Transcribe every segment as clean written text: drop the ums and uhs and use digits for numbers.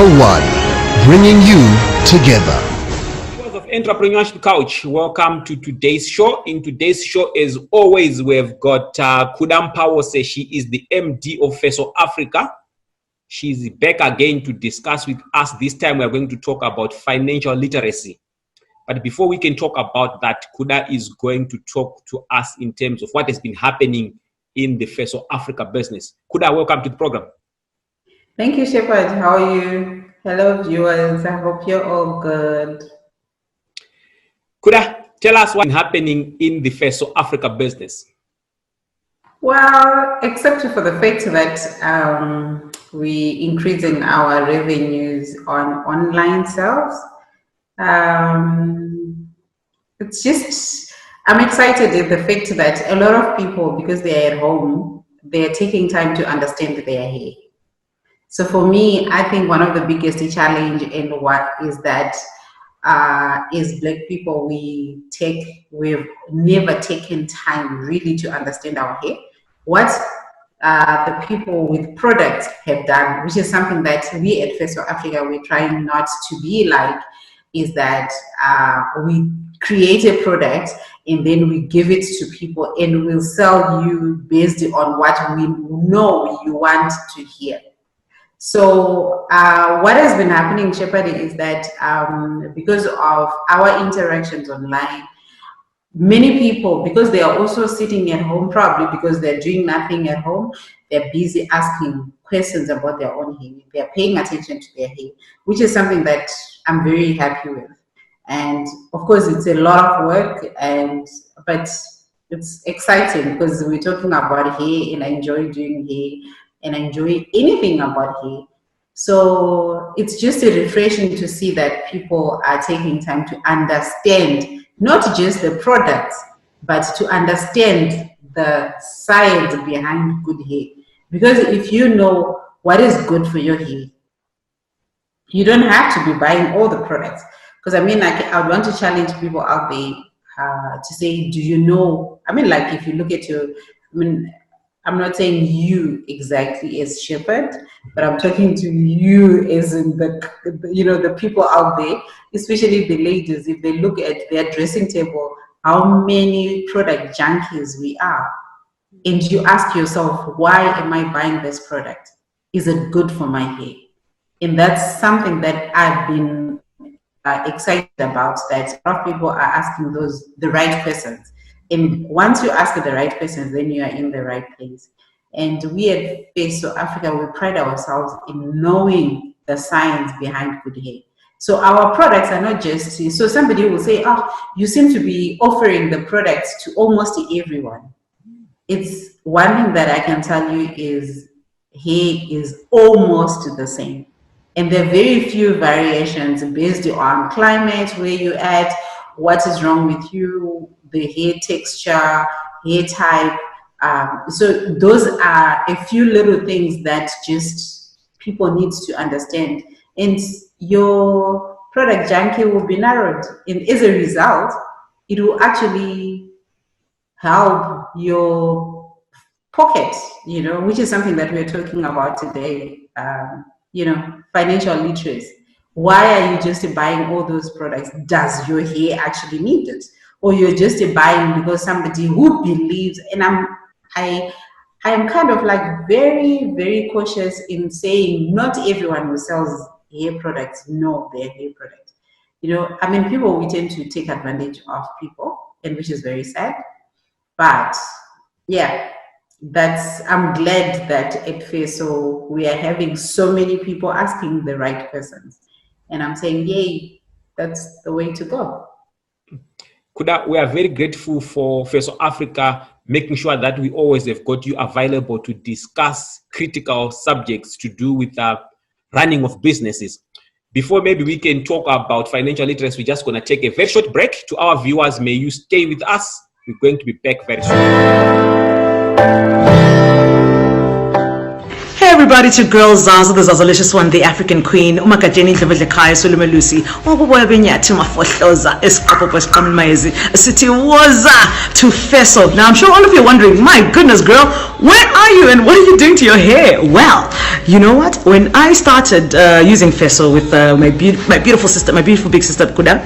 1, bringing you together. Of Entrepreneurship Couch, welcome to today's show. In today's show, as always, we've got Mupawose. She is the MD of Feso Africa. She's back again to discuss with us. This time, we're going to talk about financial literacy. But before we can talk about that, Kuda is going to talk to us in terms of what has been happening in the Feso Africa business. Kuda, welcome to the program. Thank you, Shepard. How are you? Hello, viewers. I hope you're all good. Kuda, tell us what's happening in the Feso Africa business. Well, except for the fact that we increasing our revenues on online sales. It's just, I'm excited at the fact that a lot of people, because they're at home, they're taking time to understand their hair. So for me, I think one of the biggest challenge in what is that is Black people, we've never taken time really to understand our hair. What the people with products have done, which is something that we at Feso Africa, we're trying not to be like, is that we create a product and then we give it to people and we'll sell you based on what we know you want to hear. So what has been happening, Shepard, is that because of our interactions online, many people, because they are also sitting at home, probably because they're doing nothing at home, they're busy asking questions about their own hair. They're paying attention to their hair, which is something that I'm very happy with. And of course, it's a lot of work, but it's exciting because we're talking about hair, and I enjoy doing hair, and I enjoy anything about hair. So it's just a refreshing to see that people are taking time to understand not just the products, but to understand the science behind good hair. Because if you know what is good for your hair, you don't have to be buying all the products. Because I mean, I would want to challenge people out there to say, do you know? I mean, like if you look at I'm not saying you exactly as Shepherd, but I'm talking to you as in the people out there, especially the ladies. If they look at their dressing table, how many product junkies we are, and you ask yourself, why am I buying this product? Is it good for my hair? And that's something that I've been excited about, that a lot of people are asking the right questions. And once you ask the right questions, then you are in the right place. And we at Feso Africa, we pride ourselves in knowing the science behind good hair. So our products are not just, so somebody will say, oh, you seem to be offering the products to almost everyone. It's one thing that I can tell you is hair is almost the same. And there are very few variations based on climate, where you're at, what is wrong with you, the hair texture, hair type. So those are a few little things that just people need to understand. And your product junkie will be narrowed. And as a result, it will actually help your pocket, which is something that we're talking about today, financial literacy. Why are you just buying all those products? Does your hair actually need it? Or you're just buying because somebody who believes, and I am kind of like very, very cautious in saying not everyone who sells hair products know their hair products. People, we tend to take advantage of people, and which is very sad. But yeah, I'm glad that at Feso we are having so many people asking the right questions. And I'm saying, yay, that's the way to go. Kuda, we are very grateful for Feso Africa making sure that we always have got you available to discuss critical subjects to do with the running of businesses. Before maybe we can talk about financial literacy, we're just going to take a very short break. To our viewers, may you stay with us. We're going to be back very soon. Hey everybody, to Girls Zaza, the Zazalicious one, the African Queen, Umakajeni Davidlekai, Suluma Lucy, Wabuboya Binyati Mafotloza, Escopoposh Kamaizi, a city was to Feso. Now I'm sure all of you are wondering, my goodness, girl, where are you and what are you doing to your hair? Well, you know what? When I started using Feso with my beautiful sister, my beautiful big sister Kuda,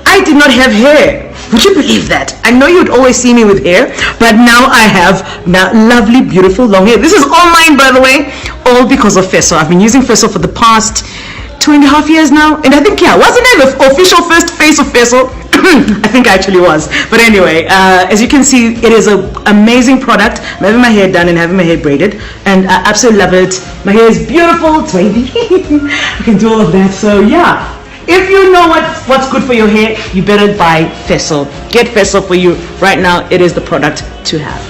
I did not have hair. Would you believe that? I know you'd always see me with hair, but now I have lovely, beautiful, long hair. This is all mine, by the way, all because of Feso. I've been using Feso for the past 2.5 years now, and I think, yeah, wasn't I the official first face of Feso? I think I actually was. But anyway, as you can see, it is an amazing product. I'm having my hair done and having my hair braided, and I absolutely love it. My hair is beautiful, it's wavy. I can do all of that, so yeah. If you know what's good for your hair, you better buy Feso. Get Feso for you right now. It is the product to have.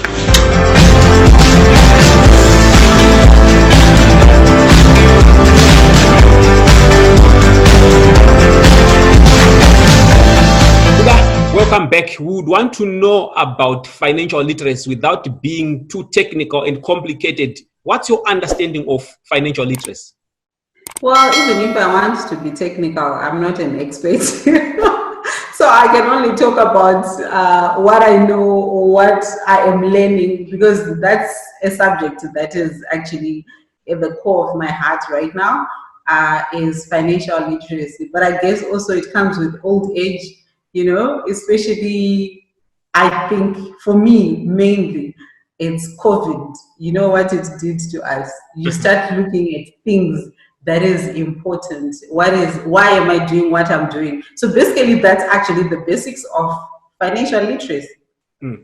Welcome back. We would want to know about financial literacy without being too technical and complicated. What's your understanding of financial literacy? Well, even if I want to be technical, I'm not an expert. So I can only talk about what I know or what I am learning, because that's a subject that is actually at the core of my heart right now, is financial literacy. But I guess also it comes with old age, you know, especially I think for me, mainly, it's COVID. You know what it did to us. You start looking at things that is important. Why am I doing what I'm doing? So basically, that's actually the basics of financial literacy.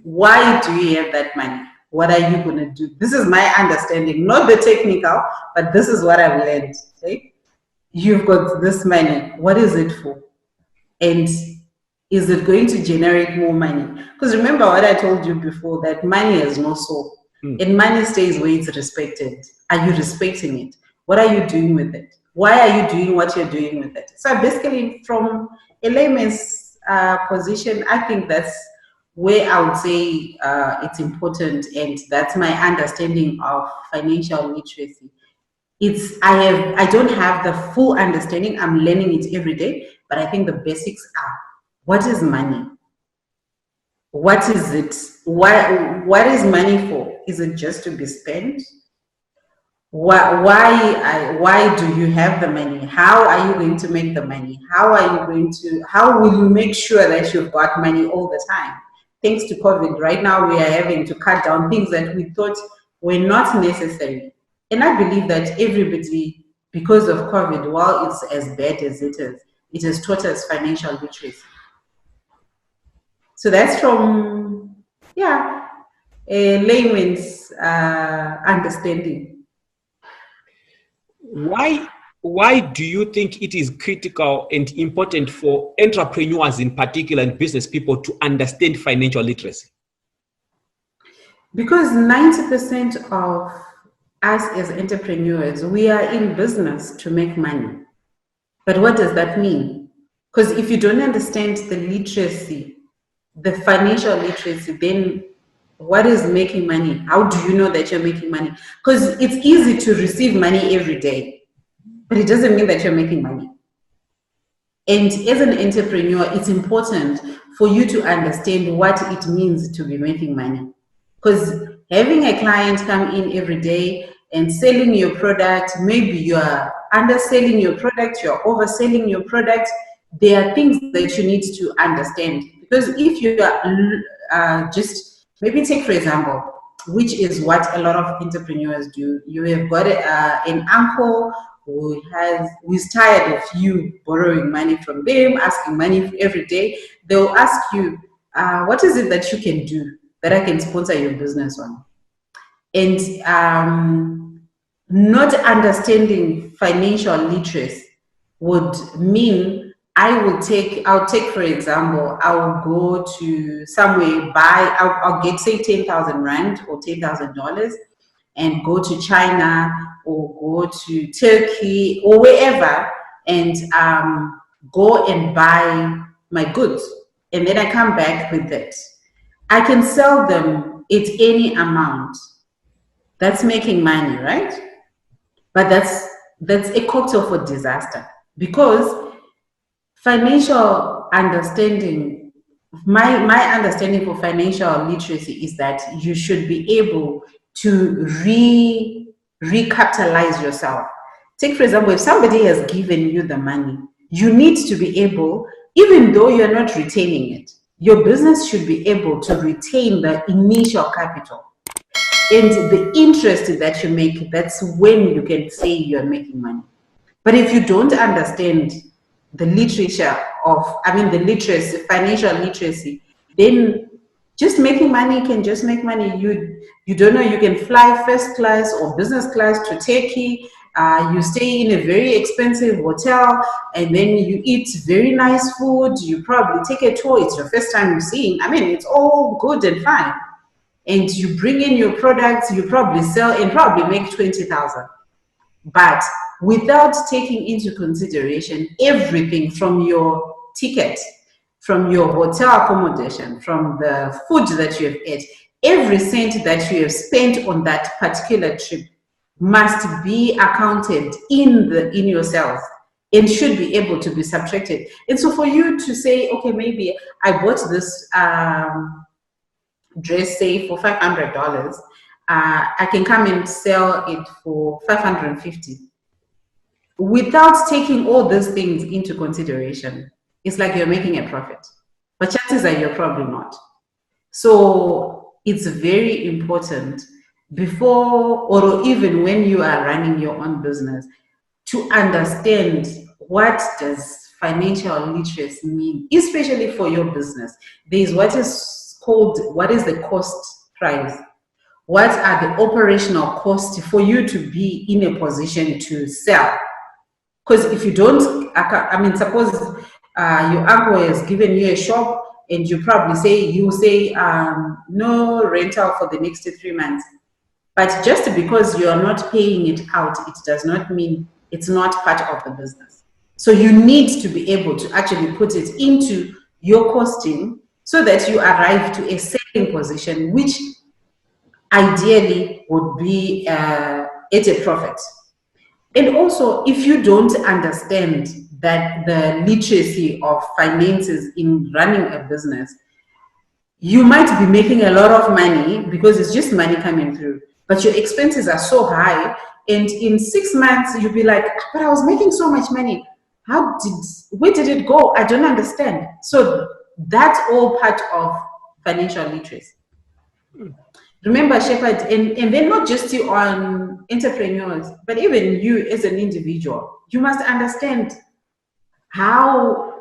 Why do you have that money? What are you going to do? This is my understanding, not the technical, but this is what I've learned. Okay? You've got this money. What is it for? And is it going to generate more money? Because remember what I told you before, that money has no soul. And money stays where it's respected. Are you respecting it? What are you doing with it? Why are you doing what you're doing with it? So basically, from a layman's position, I think that's where I would say it's important, and that's my understanding of financial literacy. I don't have the full understanding. I'm learning it every day, but I think the basics are: what is money? What is it? What is money for? Is it just to be spent? Why do you have the money? How are you going to make the money? How will you make sure that you've got money all the time? Thanks to COVID, right now we are having to cut down things that we thought were not necessary. And I believe that everybody, because of COVID, while it's as bad as it has taught us financial literacy. So that's from, a layman's understanding. Why do you think it is critical and important for entrepreneurs in particular and business people to understand financial literacy? Because 90% of us as entrepreneurs, we are in business to make money. But what does that mean? Because if you don't understand the literacy, the financial literacy, then what is making money? How do you know that you're making money? Because it's easy to receive money every day, but it doesn't mean that you're making money. And as an entrepreneur, it's important for you to understand what it means to be making money. Because having a client come in every day and selling your product, maybe you are underselling your product, you're overselling your product, there are things that you need to understand. Because if you are maybe take, for example, which is what a lot of entrepreneurs do. You have got an uncle who's tired of you borrowing money from them, asking money every day. They'll ask you, what is it that you can do that I can sponsor your business on? And not understanding financial literacy would mean I'll take, for example, I will go to somewhere, I'll get, say, 10,000 Rand or $10,000 and go to China or go to Turkey or wherever and go and buy my goods. And then I come back with it. I can sell them at any amount. That's making money, right? But that's a cocktail for disaster, because financial understanding, my understanding for financial literacy is that you should be able to recapitalize yourself. Take, for example, if somebody has given you the money, you need to be able, even though you're not retaining it, your business should be able to retain the initial capital. And the interest that you make, that's when you can say you're making money. But if you don't understand the literature of, the literacy, financial literacy, then just making money can just make money. You don't know, you can fly first class or business class to Turkey. You stay in a very expensive hotel, and then you eat very nice food. You probably take a tour. It's your first time seeing. It's all good and fine. And you bring in your products, you probably sell and probably make 20,000. But without taking into consideration everything from your ticket, from your hotel accommodation, from the food that you have ate, every cent that you have spent on that particular trip must be accounted in your sales and should be able to be subtracted. And so for you to say, okay, maybe I bought this dress, say, for $500, I can come and sell it for $550. Without taking all those things into consideration, it's like you're making a profit, but chances are you're probably not. So it's very important, before or even when you are running your own business, to understand what does financial literacy mean, especially for your business. There's what is the cost price? What are the operational costs for you to be in a position to sell? Because if you don't, suppose your uncle has given you a shop and you probably say, no rental for the next 3 months. But just because you are not paying it out, it does not mean it's not part of the business. So you need to be able to actually put it into your costing so that you arrive to a selling position, which ideally would be at a profit. And also, if you don't understand that the literacy of finances in running a business, you might be making a lot of money because it's just money coming through, but your expenses are so high, and in 6 months you'll be like, but I was making so much money. Where did it go? I don't understand. So that's all part of financial literacy. Remember, Shepherd, and then not just you on entrepreneurs, but even you as an individual, you must understand how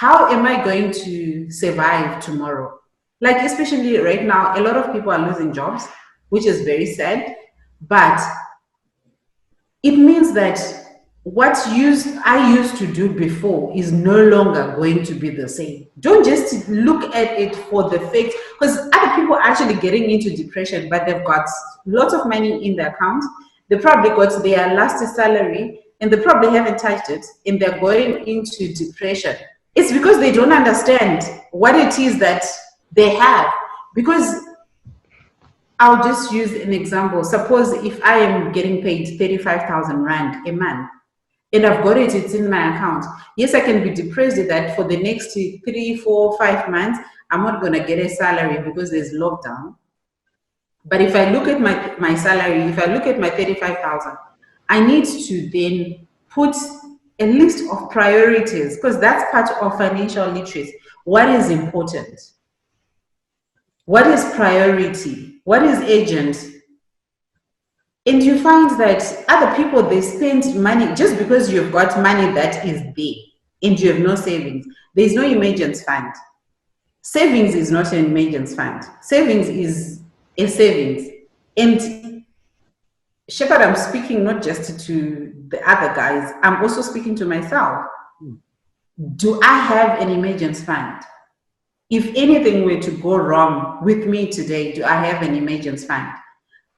am I going to survive tomorrow? Like, especially right now, a lot of people are losing jobs, which is very sad, but it means that what I used to do before is no longer going to be the same. Don't just look at it for the fact, because other people are actually getting into depression, but they've got lots of money in their account. They probably got their last salary and they probably haven't touched it, and they're going into depression. It's because they don't understand what it is that they have. Because I'll just use an example. Suppose if I am getting paid 35,000 Rand a month, and I've got it's in my account. Yes, I can be depressed that for the next 3, 4, 5 months, I'm not going to get a salary because there's lockdown. But if I look at my salary, if I look at my 35,000, I need to then put a list of priorities, because that's part of financial literacy. What is important? What is priority? What is urgent? And you find that other people, they spend money just because you've got money that is there and you have no savings. There is no emergency fund. Savings is not an emergency fund. Savings is a savings. And Shepherd, I'm speaking not just to the other guys, I'm also speaking to myself. Do I have an emergency fund? If anything were to go wrong with me today, do I have an emergency fund?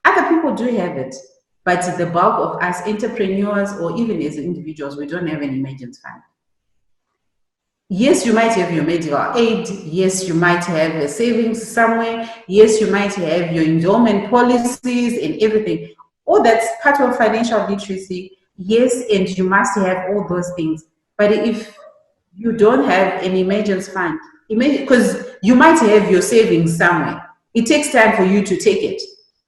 Other people do have it, but the bulk of us entrepreneurs or even as individuals, we don't have an emergency fund. Yes, you might have your medical aid. Yes, you might have a savings somewhere. Yes, you might have your endowment policies and everything. Oh, that's part of financial literacy. Yes, and you must have all those things. But if you don't have an emergency fund, because you might have your savings somewhere. It takes time for you to take it.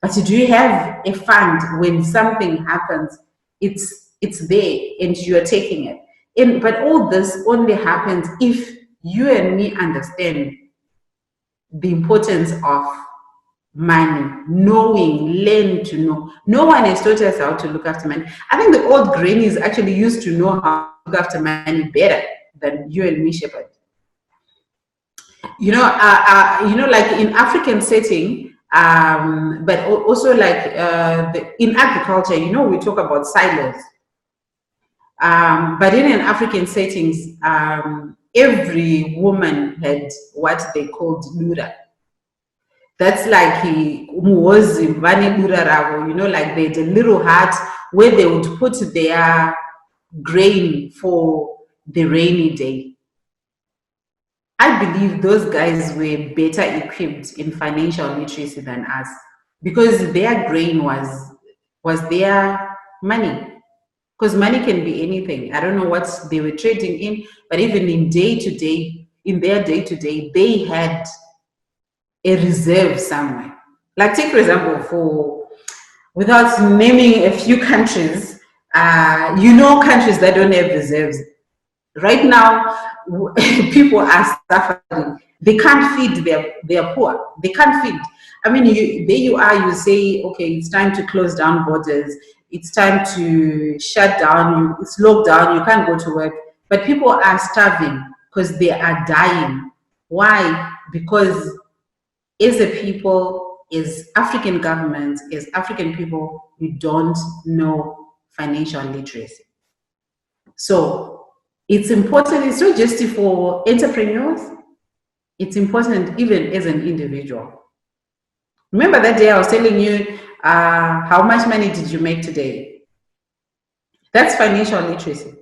But do you have a fund when something happens? It's there and you are taking it. But all this only happens if you and me understand the importance of money, learn to know. No one has taught us how to look after money. I think the old grannies actually used to know how to look after money better than you and me, Shepherd. Like in African setting, but also like in agriculture, we talk about silos. But in an African settings, every woman had what they called lura. That's like like they had a little hut where they would put their grain for the rainy day. I believe those guys were better equipped in financial literacy than us because their grain was their money. Because money can be anything. I don't know what they were trading in, but even in their day-to-day, they had a reserve somewhere. Like take for example, without naming a few countries, countries that don't have reserves. Right now, people are suffering. They can't feed their poor. They can't feed. I mean, there you are, you say, okay, it's time to close down borders. It's time to shut down. It's locked down. You can't go to work. But people are starving because they are dying. Why? Because as a people, as African governments, as African people, we don't know financial literacy. So it's important. It's not just for entrepreneurs. It's important even as an individual. Remember that day I was telling you, how much money did you make today? That's financial literacy.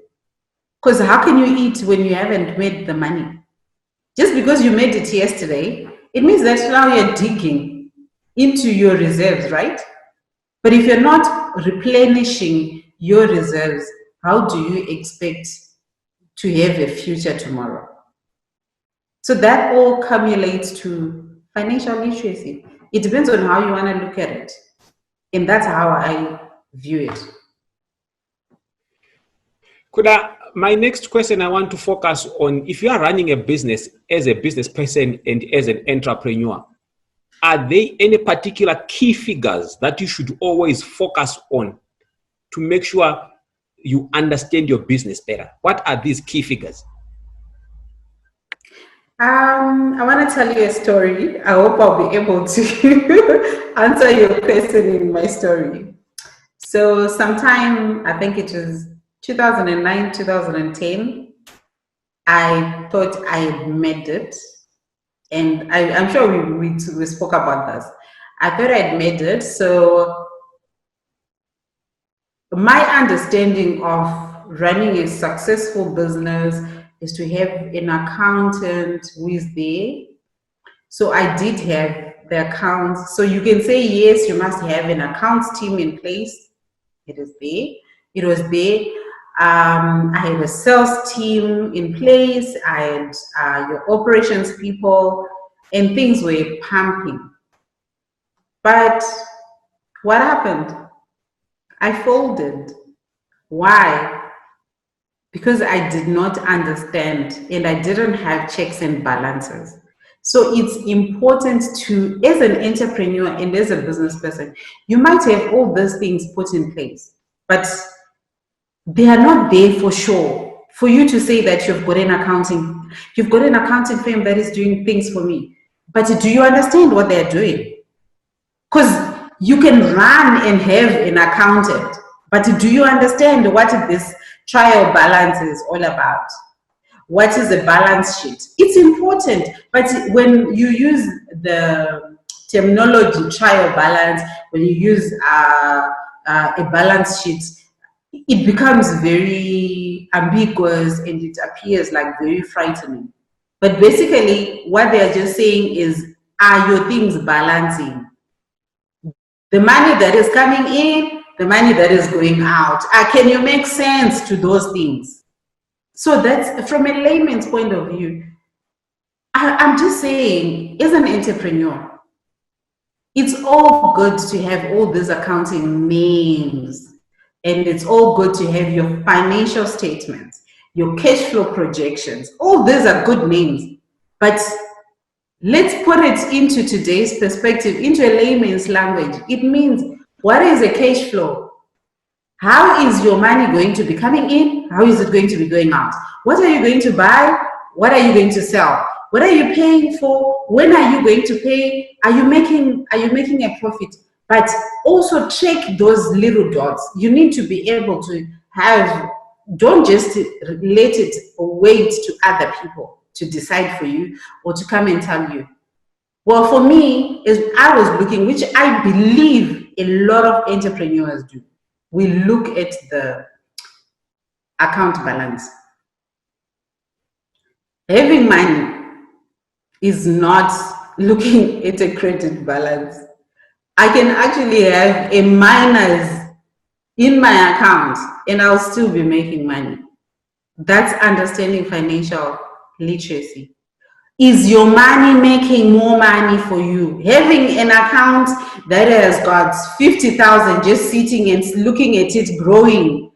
Because how can you eat when you haven't made the money? Just because you made it yesterday, it means that now you're digging into your reserves, right? But if you're not replenishing your reserves, how do you expect to have a future tomorrow? So that all cumulates to financial literacy. It depends on how you want to look at it. And that's how I view it. My next question, I want to focus on, if you are running a business as a business person and as an entrepreneur, are there any particular key figures that you should always focus on to make sure you understand your business better? What are these key figures? I want to tell you a story. I hope I'll be able to answer your question in my story. So sometime, I think it was 2009, 2010, I thought I had made it. And I'm sure we spoke about this. I thought I'd made it. So my understanding of running a successful business is to have an accountant who is there. So I did have the accounts. So you can say, yes, you must have an accounts team in place. It is there. It was there. I had a sales team in place. I had your operations people, and things were pumping. But what happened? I folded. Why? Because I did not understand and I didn't have checks and balances. So it's important to, as an entrepreneur and as a business person, you might have all those things put in place, but they are not there for sure. For you to say that you've got an accounting firm that is doing things for me, but do you understand what they're doing? Because you can run and have an accountant, but do you understand what this trial balance is all about? What is a balance sheet? It's important, but when you use the terminology trial balance, when you use a balance sheet, it becomes very ambiguous and it appears like very frightening. But basically, what they're just saying is, are your things balancing? The money that is coming in, the money that is going out. Can you make sense to those things? So that's from a layman's point of view. I'm just saying, as an entrepreneur, it's all good to have all these accounting names, and it's all good to have your financial statements, your cash flow projections. All these are good names, but let's put it into today's perspective, into a layman's language. It means, what is a cash flow? How is your money going to be coming in? How is it going to be going out? What are you going to buy? What are you going to sell? What are you paying for? When are you going to pay? Are you making a profit? But also check those little dots. You need to be able to have, don't just let it wait to other people to decide for you or to come and tell you. Well, for me, as I was looking, which I believe a lot of entrepreneurs do, we look at the account balance. Having money is not looking at a credit balance. I can actually have a minus in my account and I'll still be making money. That's understanding financial literacy. Is your money making more money for you? Having an account that has got 50,000 just sitting and looking at it growing,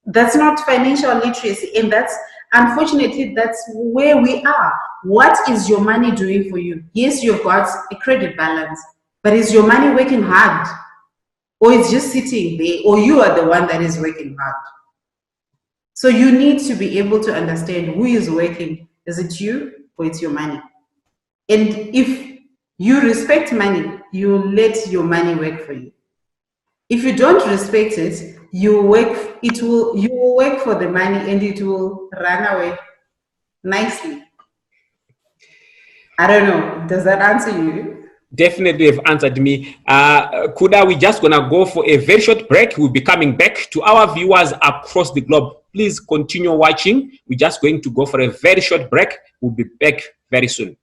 that's not financial literacy. And that's, unfortunately, that's where we are. What is your money doing for you? Yes, you've got a credit balance, but is your money working hard? Or it's just sitting there, or you are the one that is working hard? So you need to be able to understand who is working. Is it you or it's your money? And if you respect money, you let your money work for you. If you don't respect it, you will work for the money and it will run away nicely. I don't know. Does that answer you? Definitely have answered me. Kuda, we're just going to go for a very short break. We'll be coming back. To our viewers across the globe, please continue watching. We're just going to go for a very short break. We'll be back very soon.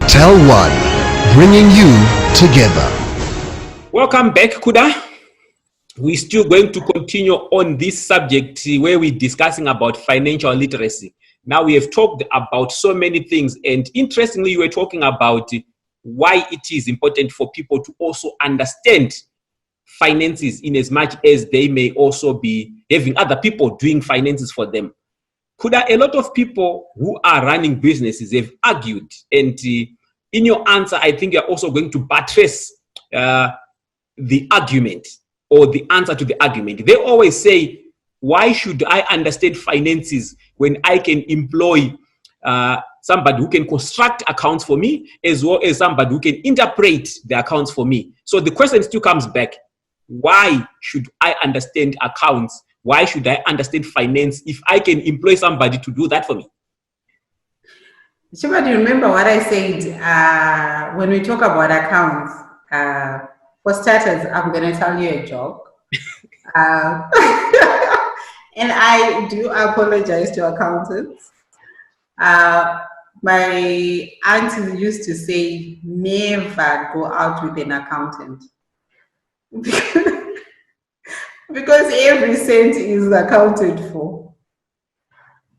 Tell One, bringing you together. Welcome back, Kuda. We're still going to continue on this subject where we're discussing about financial literacy. Now we have talked about so many things, and interestingly, you were talking about why it is important for people to also understand finances in as much as they may also be having other people doing finances for them. Kuda, a lot of people who are running businesses have argued, and in your answer, I think you're also going to buttress the argument or the answer to the argument. They always say, why should I understand finances when I can employ somebody who can construct accounts for me as well as somebody who can interpret the accounts for me? So the question still comes back, why should I understand accounts? Why should I understand finance if I can employ somebody to do that for me? Shiva, do you remember what I said when we talk about accounts? For starters, I'm going to tell you a joke. And I do apologize to accountants. My auntie used to say, never go out with an accountant. Because every cent is accounted for.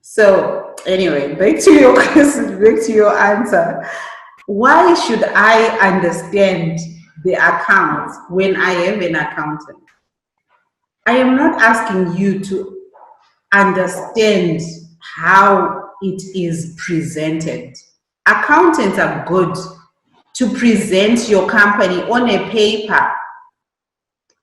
So anyway, back to your question, back to your answer. Why should I understand the accounts when I am an accountant? I am not asking you to understand how it is presented. Accountants are good to present your company on a paper.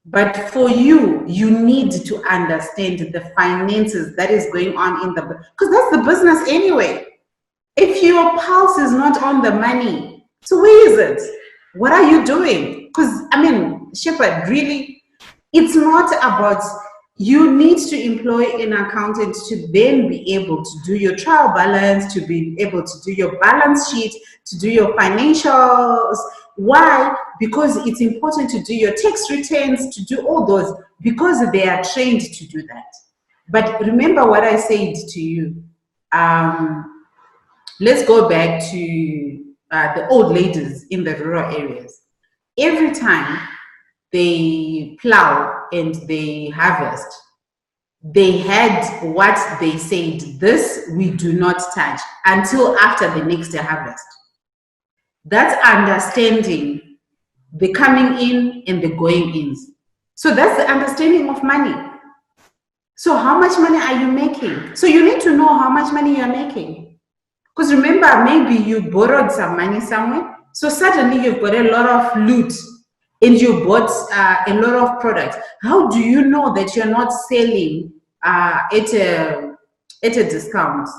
But for you, you need to understand the finances that is going on in the, because that's the business anyway. If your pulse is not on the money, so where is it? What are you doing? Because, I mean, Shepherd, really, it's not about, you need to employ an accountant to then be able to do your trial balance, to be able to do your balance sheet, to do your financials. Why? Because it's important to do your tax returns, to do all those, because they are trained to do that. But remember what I said to you. let's go back to the old ladies in the rural areas. Every time they plow and they harvest, they had what they said, this we do not touch until after the next harvest. That's understanding the coming in and the going in. So that's the understanding of money. So how much money are you making? So you need to know how much money you're making. Because remember, maybe you borrowed some money somewhere, so suddenly you've got a lot of loot and you bought a lot of products. How do you know that you're not selling at a discount?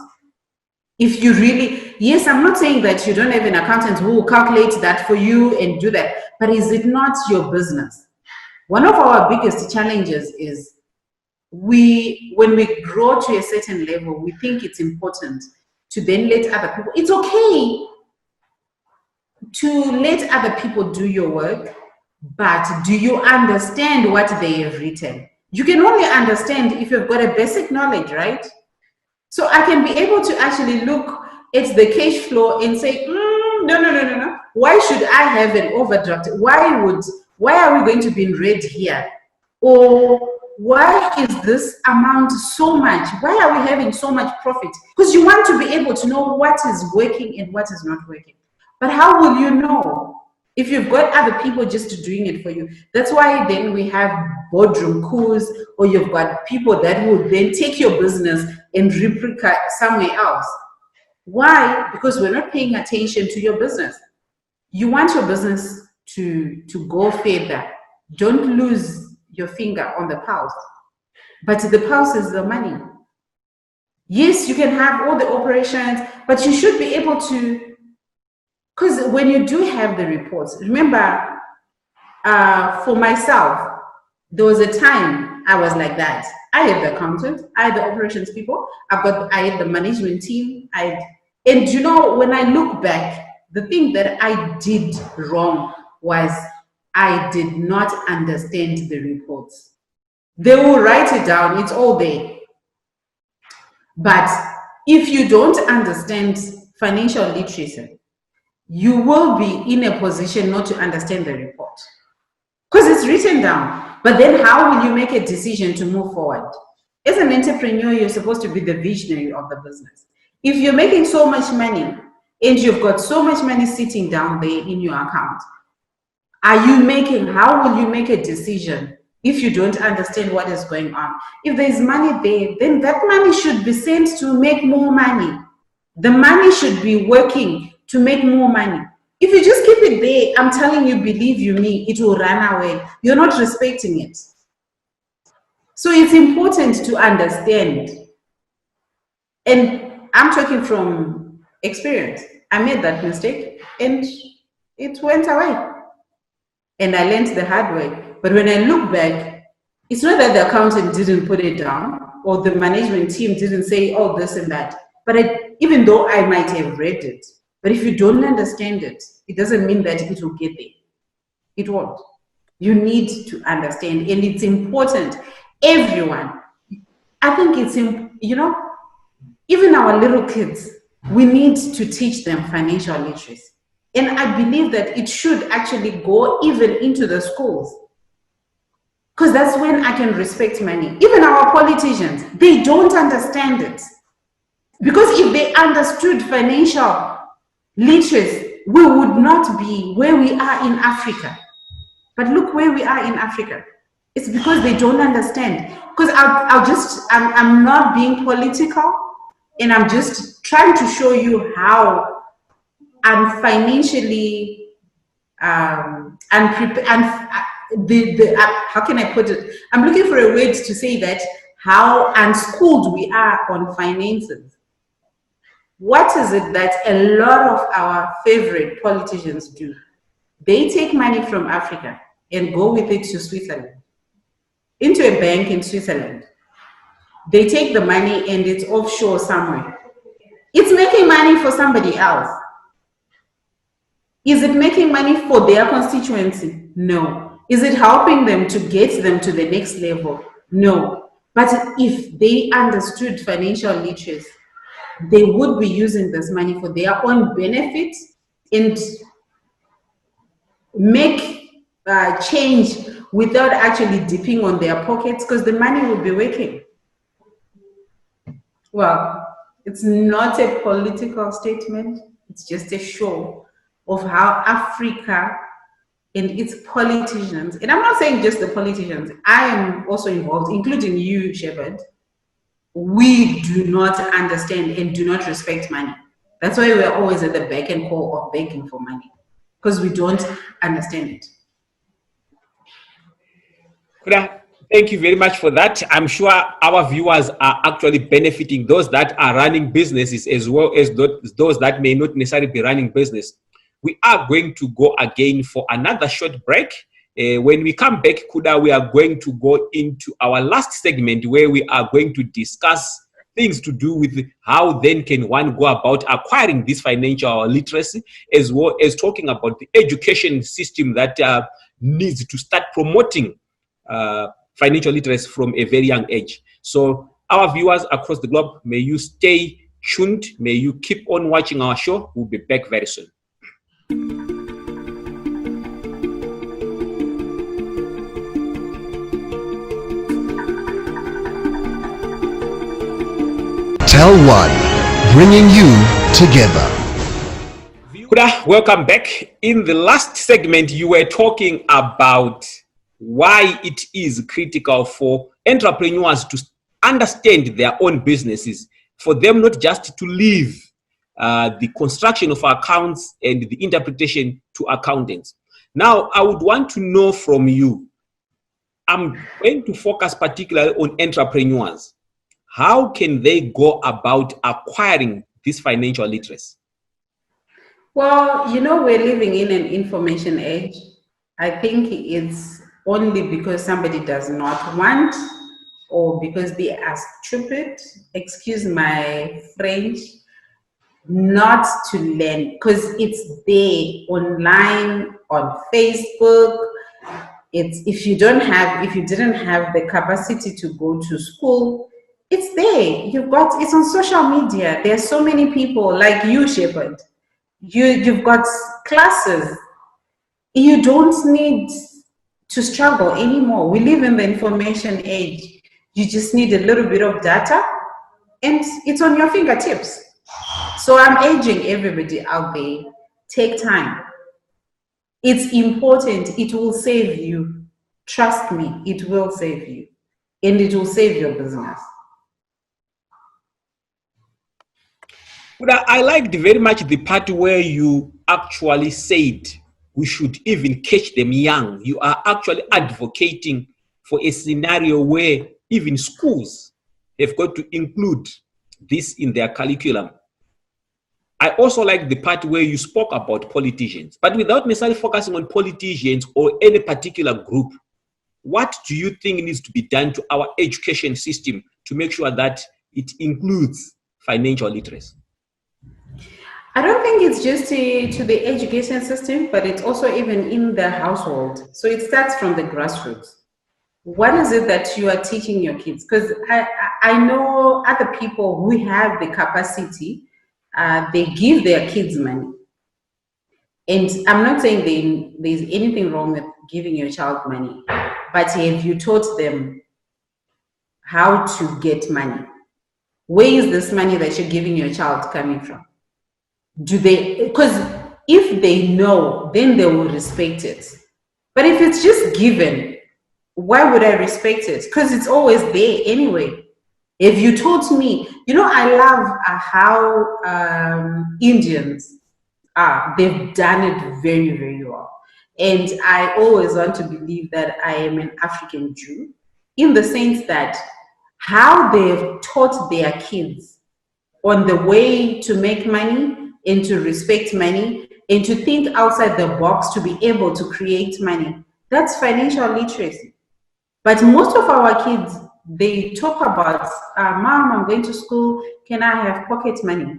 If you really, yes, I'm not saying that you don't have an accountant who will calculate that for you and do that, but is it not your business? One of our biggest challenges is when we grow to a certain level, we think it's important to then let other people, it's okay to let other people do your work, but do you understand what they have written? You can only understand if you've got a basic knowledge, right? So I can be able to actually look at the cash flow and say, no. Why should I have an overdraft? Why are we going to be in red here? Or why is this amount so much? Why are we having so much profit? Because you want to be able to know what is working and what is not working. But how will you know if you've got other people just doing it for you? That's why then we have boardroom coups, or you've got people that will then take your business and replicate somewhere else. Why? Because we're not paying attention to your business. You want your business to go further. Don't lose your finger on the pulse. But the pulse is the money. Yes, you can have all the operations, but you should be able to, because when you do have the reports, remember, for myself, there was a time I was like that. I had the accountant, I had the operations people, I had the management team, and you know, when I look back, the thing that I did wrong was I did not understand the reports. They will write it down, it's all there. But if you don't understand financial literacy, you will be in a position not to understand the report. Because it's written down. But then how will you make a decision to move forward? As an entrepreneur, you're supposed to be the visionary of the business. If you're making so much money and you've got so much money sitting down there in your account, how will you make a decision if you don't understand what is going on? If there's money there, then that money should be sent to make more money. The money should be working to make more money. If you just keep it there, I'm telling you, believe you me, it will run away. You're not respecting it. So it's important to understand. And I'm talking from experience. I made that mistake and it went away. And I learned the hard way. But when I look back, it's not that the accountant didn't put it down or the management team didn't say, oh, this and that. But even though I might have read it, but if you don't understand it, it doesn't mean that it will get there. It won't. You need to understand, and it's important. Everyone, I think it's, even our little kids, we need to teach them financial literacy. And I believe that it should actually go even into the schools. Because that's when I can respect money. Even our politicians, they don't understand it. Because if they understood financial literacy, we would not be where we are in Africa. But look where we are in Africa. It's because they don't understand. Because I'm not being political, and I'm just trying to show you how I'm financially unprepared. How can I put it? I'm looking for a word to say that how unschooled we are on finances. What is it that a lot of our favorite politicians do? They take money from Africa and go with it to Switzerland, into a bank in Switzerland. They take the money and it's offshore somewhere. It's making money for somebody else. Is it making money for their constituency? No. Is it helping them to get them to the next level? No. But if they understood financial literacy, they would be using this money for their own benefit and make change without actually dipping on their pockets, because the money will be working. Well, it's not a political statement. It's just a show of how Africa and its politicians, and I'm not saying just the politicians, I am also involved, including you, Shepherd, we do not understand and do not respect money. That's why we're always at the beck and call of begging for money, because we don't understand it. Kuda, thank you very much for that. I'm sure our viewers are actually benefiting, those that are running businesses as well as those that may not necessarily be running business. We are going to go again for another short break. When we come back, Kuda, we are going to go into our last segment where we are going to discuss things to do with how then can one go about acquiring this financial literacy, as well as talking about the education system that needs to start promoting financial literacy from a very young age. So our viewers across the globe, may you stay tuned. May you keep on watching our show. We'll be back very soon. Tell One, bringing you together. Welcome back. In the last segment, you were talking about why it is critical for entrepreneurs to understand their own businesses, for them not just to leave the construction of accounts and the interpretation to accountants. Now, I would want to know from you, I'm going to focus particularly on entrepreneurs. How can they go about acquiring this financial literacy? Well, we're living in an information age. I think it's only because somebody does not want, or because they are stupid, excuse my French, not to learn, because it's there online, on Facebook. It's if you didn't have the capacity to go to school, it's there. It's on social media. There's so many people like you, Shepherd. You've got classes. You don't need to struggle anymore. We live in the information age. You just need a little bit of data and it's on your fingertips. So I'm urging everybody out there, take time. It's important. It will save you. Trust me, it will save you. And it will save your business. I liked very much the part where you actually said we should even catch them young. You are actually advocating for a scenario where even schools have got to include this in their curriculum. I also like the part where you spoke about politicians, but without necessarily focusing on politicians or any particular group. What do you think needs to be done to our education system to make sure that it includes financial literacy? I don't think it's just to the education system, but it's also even in the household. So it starts from the grassroots. What is it that you are teaching your kids? Because I know other people who have the capacity, they give their kids money. And I'm not saying there's anything wrong with giving your child money, but have you taught them how to get money? Where is this money that you're giving your child coming from? Because if they know, then they will respect it. But if it's just given, why would I respect it? Because it's always there anyway. If you taught me, I love how Indians are. They've done it very, very well. And I always want to believe that I am an African Jew, in the sense that how they've taught their kids on the way to make money, and to respect money, and to think outside the box to be able to create money. That's financial literacy. But most of our kids, they talk about, Mom, I'm going to school, can I have pocket money?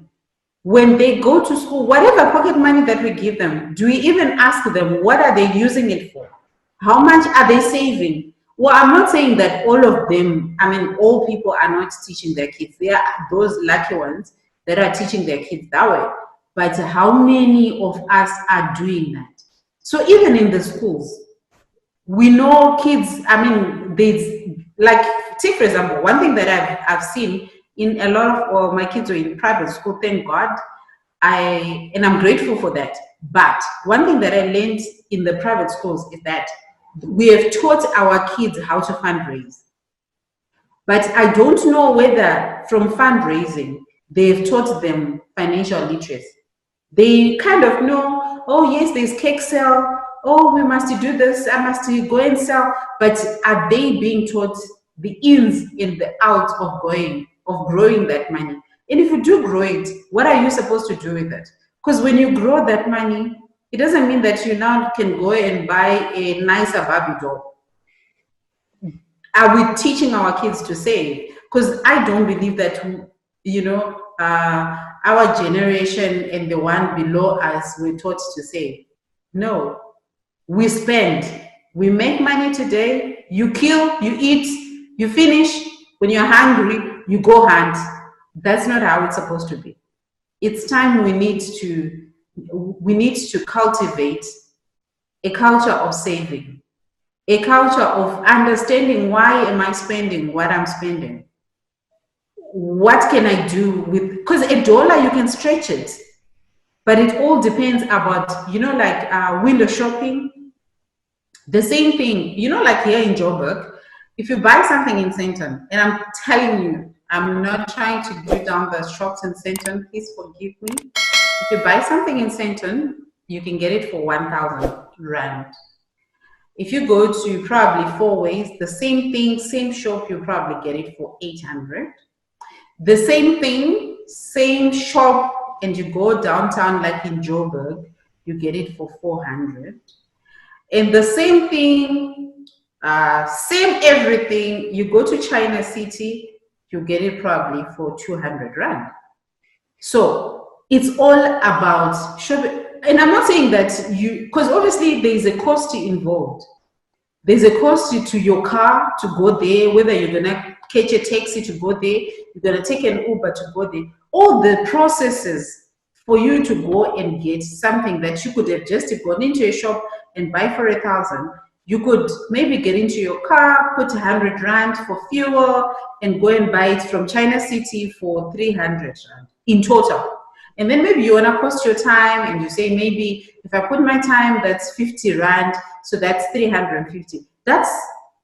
When they go to school, whatever pocket money that we give them, do we even ask them, what are they using it for? How much are they saving? Well, I'm not saying that all of them, all people are not teaching their kids. There are those lucky ones that are teaching their kids that way. But how many of us are doing that? So even in the schools, we know kids, I mean, there's like, take for example, one thing that I've seen in a lot of, well, my kids are in private school, thank God, and I'm grateful for that. But one thing that I learned in the private schools is that we have taught our kids how to fundraise. But I don't know whether from fundraising, they've taught them financial literacy. They kind of know, oh yes, there's cake sale. Oh, we must do this. I must go and sell. But are they being taught the ins and the outs of growing that money? And if you do grow it, what are you supposed to do with it? Because when you grow that money, it doesn't mean that you now can go and buy a nicer Barbie doll. Are we teaching our kids to save? Because I don't believe that, you know, our generation and the one below us were taught to save. No, we spend. We make money today, you kill, you eat, you finish. When you're hungry, you go hunt. That's not how it's supposed to be. It's time we need to cultivate a culture of saving, a culture of understanding why am I spending what I'm spending. What can I do with, because $1 you can stretch it, but it all depends about, you know, like window shopping. The same thing, you know, like here in Joburg, if you buy something in Centon, and I'm telling you, I'm not trying to do down the shops in Centon, please forgive me. If you buy something in Centon, you can get it for 1,000 Rand. If you go to probably Four Ways, the same thing, same shop, you probably get it for 800. The same thing, same shop, and you go downtown like in Joburg, you get it for 400. And the same thing, same everything, you go to China City, you get it probably for 200 Rand. So it's all about shopping. And I'm not saying that because obviously there's a cost involved. There's a cost to your car to go there, whether you're gonna catch a taxi to go there, you're gonna take an Uber to go there. All the processes for you to go and get something that you could have just gone into a shop and buy for 1,000. You could maybe get into your car, put 100 Rand for fuel, and go and buy it from China City for 300 Rand in total. And then maybe you want to cost your time and you say, maybe if I put my time, that's 50 Rand, so that's 350. That's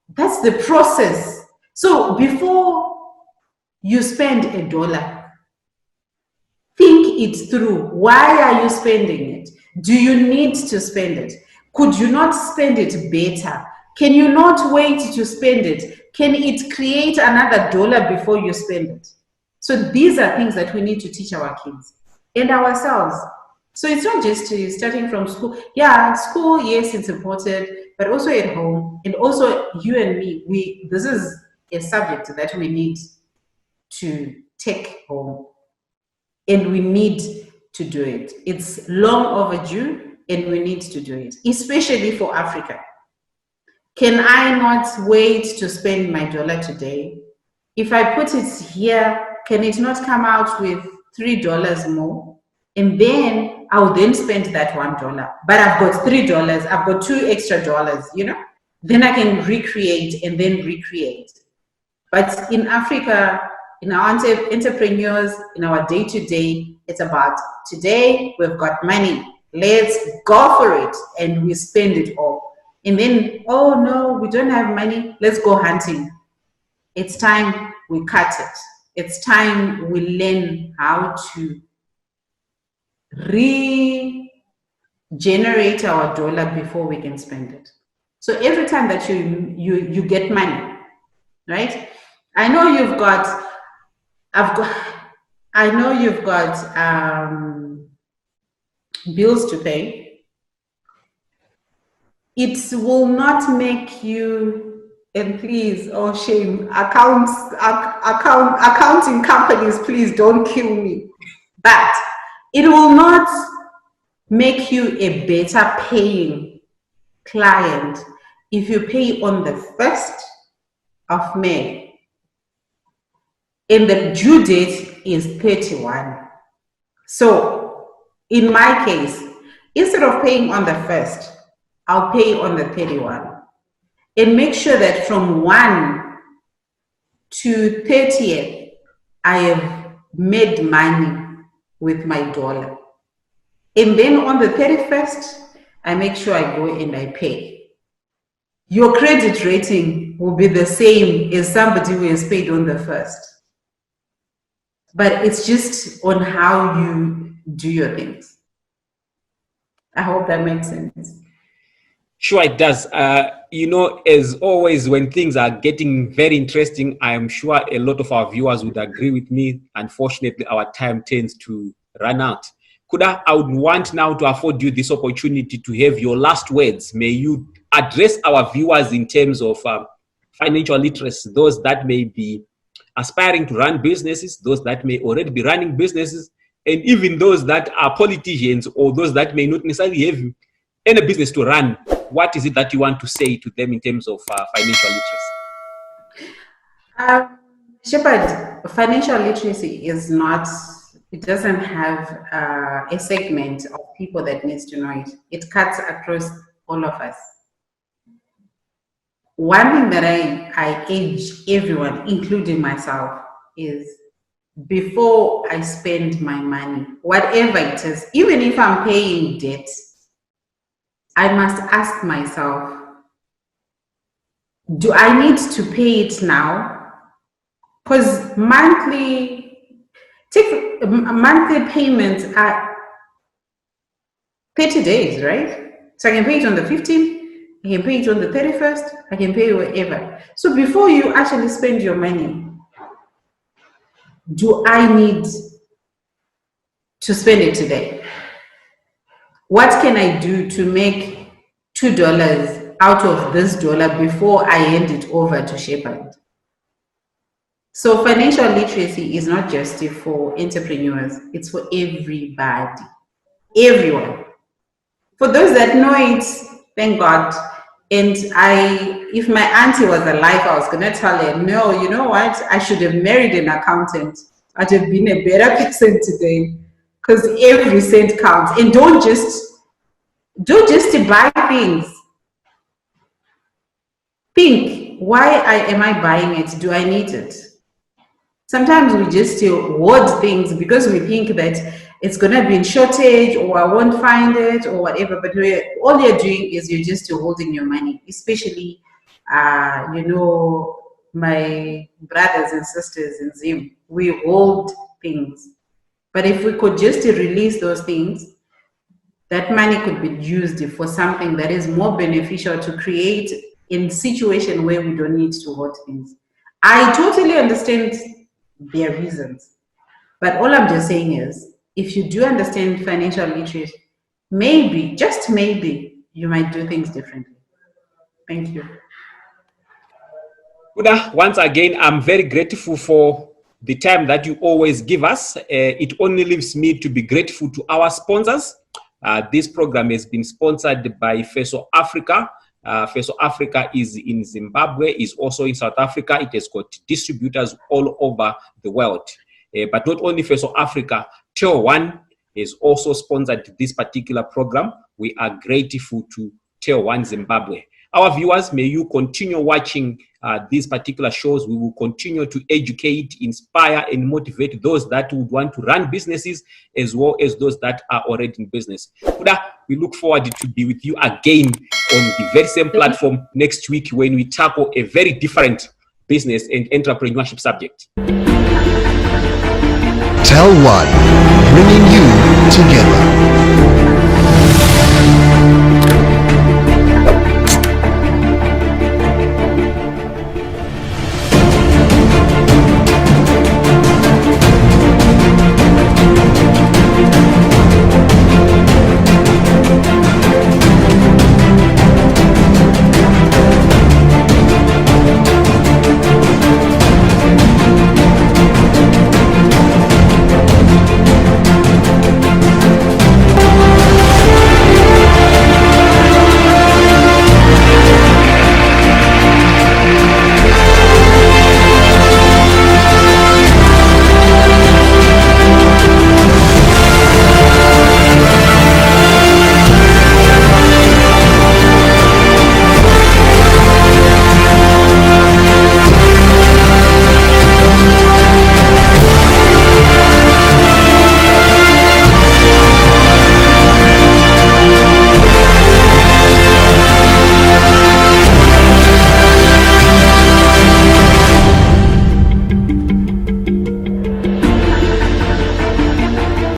the process. So before you spend $1, think it through. Why are you spending it? Do you need to spend it? Could you not spend it better? Can you not wait to spend it? Can it create another $1 before you spend it? So these are things that we need to teach our kids and ourselves. So it's not just starting from school. Yeah, school, yes, it's important, but also at home, and also you and me, this is a subject that we need to take home, and we need to do it. It's long overdue, and we need to do it, especially for Africa. Can I not wait to spend my $1 today? If I put it here, can it not come out with $3 more? And then I'll then spend that $1. But I've got $3, I've got $2 extra, you know? Then I can recreate and then recreate. But in Africa, in our entrepreneurs, in our day-to-day, it's about today we've got money. Let's go for it. And we spend it all. And then, oh no, we don't have money. Let's go hunting. It's time we cut it. It's time we learn how to regenerate our $1 before we can spend it. So every time that you get money, right? I know you've got bills to pay. It will not make you, and please, oh shame, accounting companies, please don't kill me. But it will not make you a better paying client if you pay on the 1st of May and the due date is 31. So in my case, instead of paying on the 1st, I'll pay on the 31 and make sure that from 1 to 30th, I have made money with my dollar. And then on the 31st, I make sure I go and I pay. Your credit rating will be the same as somebody who has paid on the 1st. But it's just on how you do your things. I hope that makes sense. Sure, it does. You know, as always, when things are getting very interesting, I am sure a lot of our viewers would agree with me. Unfortunately, our time tends to run out. Kuda, I would want now to afford you this opportunity to have your last words. May you address our viewers in terms of financial literacy, those that may be aspiring to run businesses, those that may already be running businesses, and even those that are politicians or those that may not necessarily have any business to run. What is it that you want to say to them in terms of financial literacy? Shepard, financial literacy is not, it doesn't have a segment of people that needs to know it. It cuts across all of us. One thing that I urge everyone, including myself, is before I spend my money, whatever it is, even if I'm paying debt, I must ask myself, do I need to pay it now? Because monthly payments are 30 days, right? So I can pay it on the 15th, I can pay it on the 31st, I can pay wherever. So before you actually spend your money, do I need to spend it today? What can I do to make $2 out of this dollar before I hand it over to Shepard? So financial literacy is not just for entrepreneurs, it's for everybody, everyone. For those that know it, thank God. And if my auntie was alive, I was gonna tell her, no, you know what? I should have married an accountant. I'd have been a better person today, because every cent counts. And don't just buy things. Think, why am I buying it? Do I need it? Sometimes we just hoard things because we think that it's gonna be in shortage or I won't find it or whatever, but all you're doing is you're just holding your money, especially, you know, my brothers and sisters in Zim, we hold things. But if we could just release those things, that money could be used for something that is more beneficial to create in situation where we don't need to hold things. I totally understand their reasons, but all I'm just saying is, if you do understand financial literacy, maybe, just maybe, you might do things differently. Thank you. Kuda, once again, I'm very grateful for the time that you always give us. It only leaves me to be grateful to our sponsors. This program has been sponsored by Feso Africa. Feso Africa is in Zimbabwe, is also in South Africa. It has got distributors all over the world. But not only Feso Africa, Tier 1 has also sponsored this particular program. We are grateful to Tier 1 Zimbabwe. Our viewers, may you continue watching these particular shows. We will continue to educate, inspire, and motivate those that would want to run businesses as well as those that are already in business. Kuda, we look forward to be with you again on the very same platform next week when we tackle a very different business and entrepreneurship subject. Tell One, bringing you together.